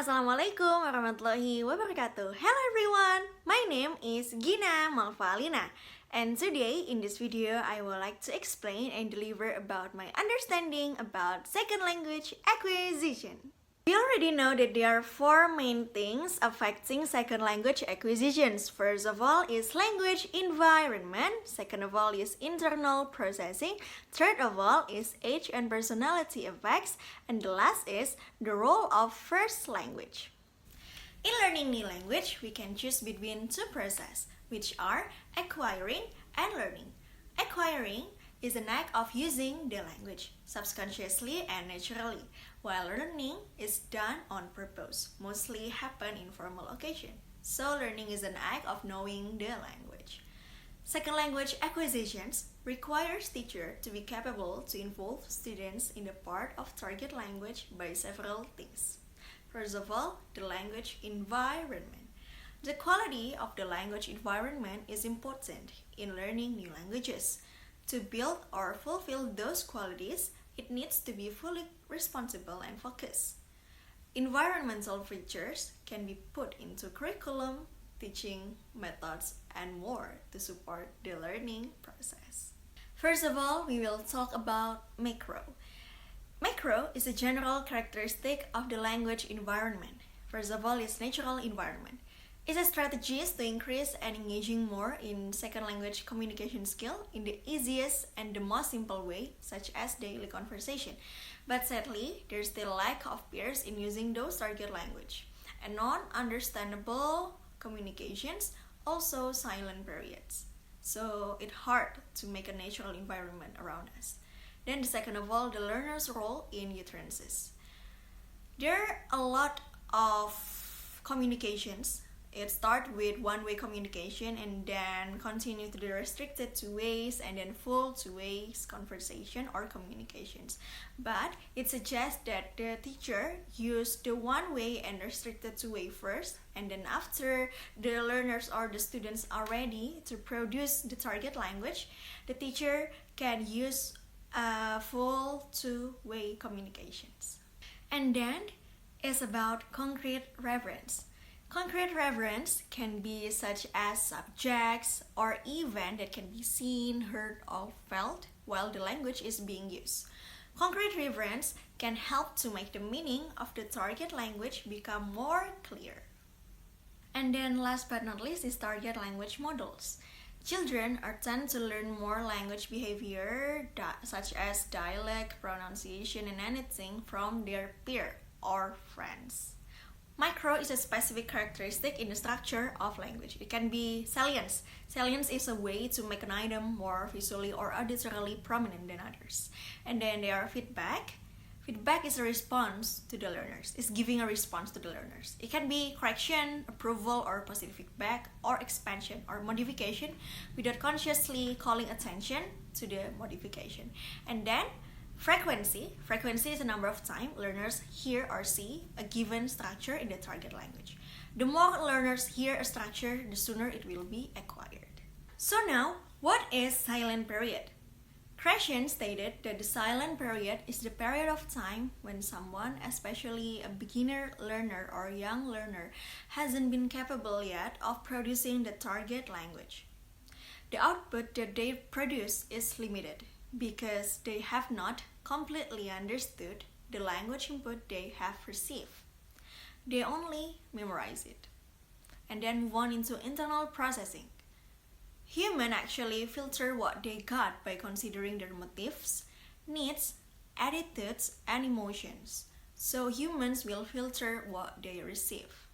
Assalamualaikum warahmatullahi wabarakatuh. Hello everyone, my name is Ghina Malfa Lina, and today in this video I would like to explain and deliver about my understanding about second language acquisition. We already know that there are four main things affecting second language acquisitions. First of all is language environment, second of all is internal processing, third of all is age and personality effects, and the last is the role of first language. In learning new language, we can choose between two processes, which are acquiring and learning. Acquiring is an act of using the language subconsciously and naturally, while learning is done on purpose, mostly happen in formal occasion. So learning is an act of knowing the language. Second language acquisitions requires teacher to be capable to involve students in the part of target language by several things. First of all, the language environment. The quality of the language environment is important in learning new languages. To build or fulfill those qualities, it needs to be fully responsible and focused. Environmental features can be put into curriculum, teaching methods, and more to support the learning process. First of all, we will talk about macro. Macro is a general characteristic of the language environment. First of all, is natural environment. It's a strategy to increase and engaging more in second language communication skill in the easiest and the most simple way, such as daily conversation. But sadly, there's still lack of peers in using those target language. And non-understandable communications, also silent periods. So it's hard to make a natural environment around us. Then the second of all, the learner's role in utterances. There are a lot of communications. It starts with one-way communication and then continue to the restricted two ways and then full two ways conversation or communications. But it suggests that the teacher use the one-way and restricted two-way first, and then after the learners or the students are ready to produce the target language, the teacher can use full two-way communications. And then it's about concrete reference. Concrete reference can be such as subjects or event that can be seen, heard, or felt while the language is being used. Concrete reference can help to make the meaning of the target language become more clear. And then last but not least is target language models. Children are tend to learn more language behavior such as dialect, pronunciation, and anything from their peer or friends. Micro is a specific characteristic in the structure of language. It can be salience. Salience is a way to make an item more visually or auditorily prominent than others. And then there are feedback. Feedback is a response to the learners. It's giving a response to the learners. It can be correction, approval, or positive feedback, or expansion or modification without consciously calling attention to the modification. And then frequency. Frequency is the number of times learners hear or see a given structure in the target language. The more learners hear a structure, the sooner it will be acquired. So now, what is silent period? Krashen stated that the silent period is the period of time when someone, especially a beginner learner or young learner, hasn't been capable yet of producing the target language. The output that they produce is limited because they have not completely understood the language input they have received. They only memorize it and then move on into internal processing. Humans actually filter what they got by considering their motives, needs, attitudes, and emotions. So humans will filter what they receive.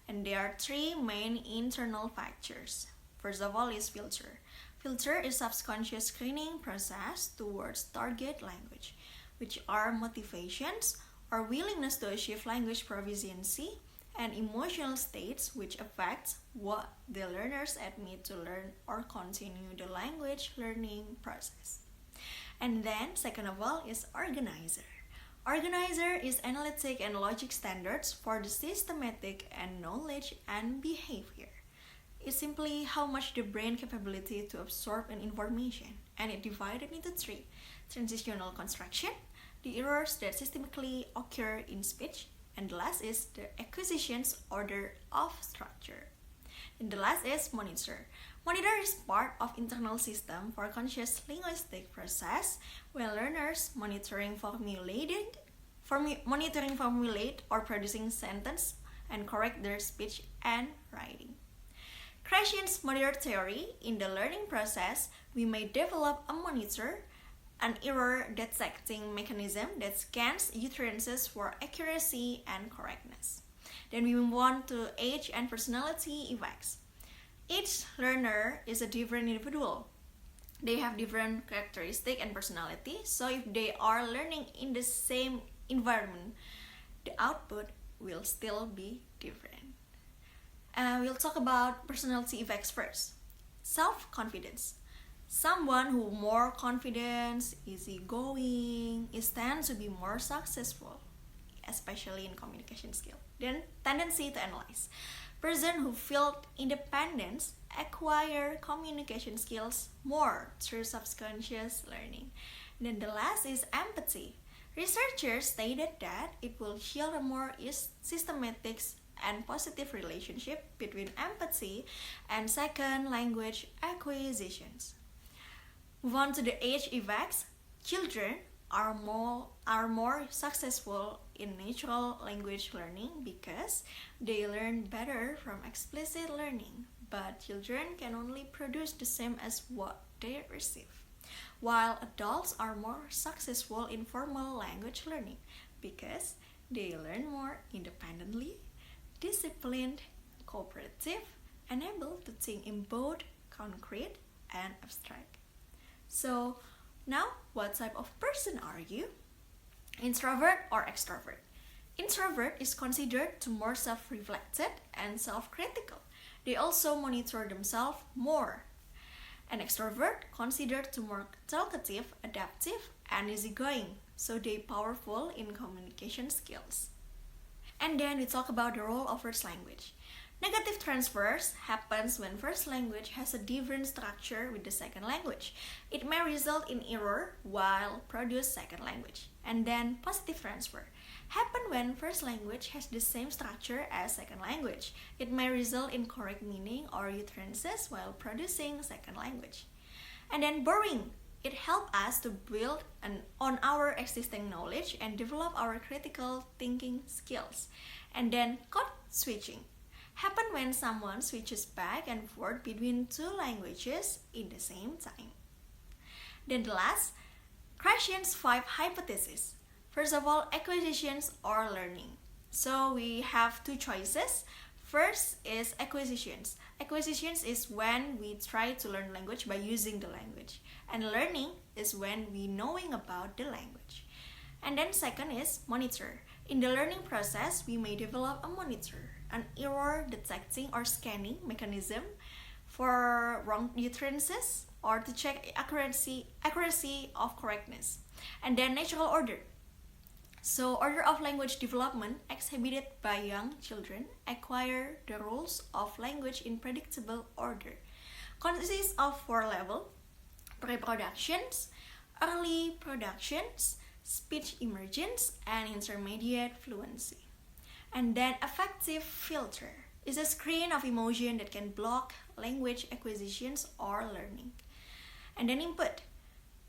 And there are three main internal factors. First of all is filter. Filter is subconscious screening process towards target language, which are motivations or willingness to achieve language proficiency and emotional states which affects what the learners admit to learn or continue the language learning process. And then second of all is organizer. Organizer is analytic and logic standards for the systematic and knowledge and behavior. It's simply how much the brain capability to absorb an information, and it divided into three: transitional construction, the errors that systemically occur in speech, And the last is the acquisitions order of structure. And the last is monitor. Monitor is part of internal system for conscious linguistic process where learners monitoring formulate or producing sentence and correct their speech and writing. Krashen's monitor theory, in the learning process, we may develop a monitor, an error detecting mechanism that scans utterances for accuracy and correctness. Then we move on to age and personality effects. Each learner is a different individual. They have different characteristics and personality, so if they are learning in the same environment, the output will still be different. We'll talk about personality effects first. Self-confidence. Someone who more confident, easygoing, tends to be more successful, especially in communication skill. Then tendency to analyze. Person who feel independence acquire communication skills more through subconscious learning. Then the last is empathy. Researchers stated that it will yield a more systematic and positive relationship between empathy and second language acquisitions. Move on to the age effects. Children are more successful in natural language learning because they learn better from explicit learning, but children can only produce the same as what they receive, while adults are more successful in formal language learning because they learn more independently, disciplined, cooperative, and able to think in both concrete and abstract. So now, what type of person are you? Introvert or extrovert? Introvert is considered to more self-reflected and self-critical. They also monitor themselves more. An extrovert considered to more talkative, adaptive, and easygoing, so they powerful in communication skills. And then we talk about the role of first language. Negative transfers happens when first language has a different structure with the second language. It may result in error while produce second language. And then positive transfer happen when first language has the same structure as second language. It may result in correct meaning or utterances while producing second language. And then borrowing. It helps us to build on our existing knowledge and develop our critical thinking skills. And then code switching happen when someone switches back and forth between two languages in the same time. Then the last, Krashen's 5 hypotheses. First of all, acquisitions or learning. So we have two choices. First is acquisitions. Acquisitions is when we try to learn language by using the language. And learning is when we knowing about the language. And then second is monitor. In the learning process, we may develop a monitor, an error detecting or scanning mechanism for wrong utterances or to check accuracy of correctness. And then natural order. So order of language development exhibited by young children acquire the rules of language in predictable order. Consists of 4 levels: pre-productions, early productions, speech emergence, and intermediate fluency. And then affective filter is a screen of emotion that can block language acquisitions or learning. And then input.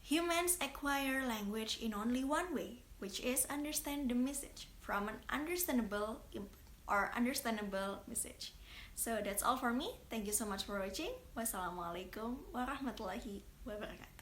Humans acquire language in only one way, which is understand the message from an understandable input or understandable message. So that's all for me. Thank you so much for watching. Wassalamualaikum warahmatullahi wabarakatuh.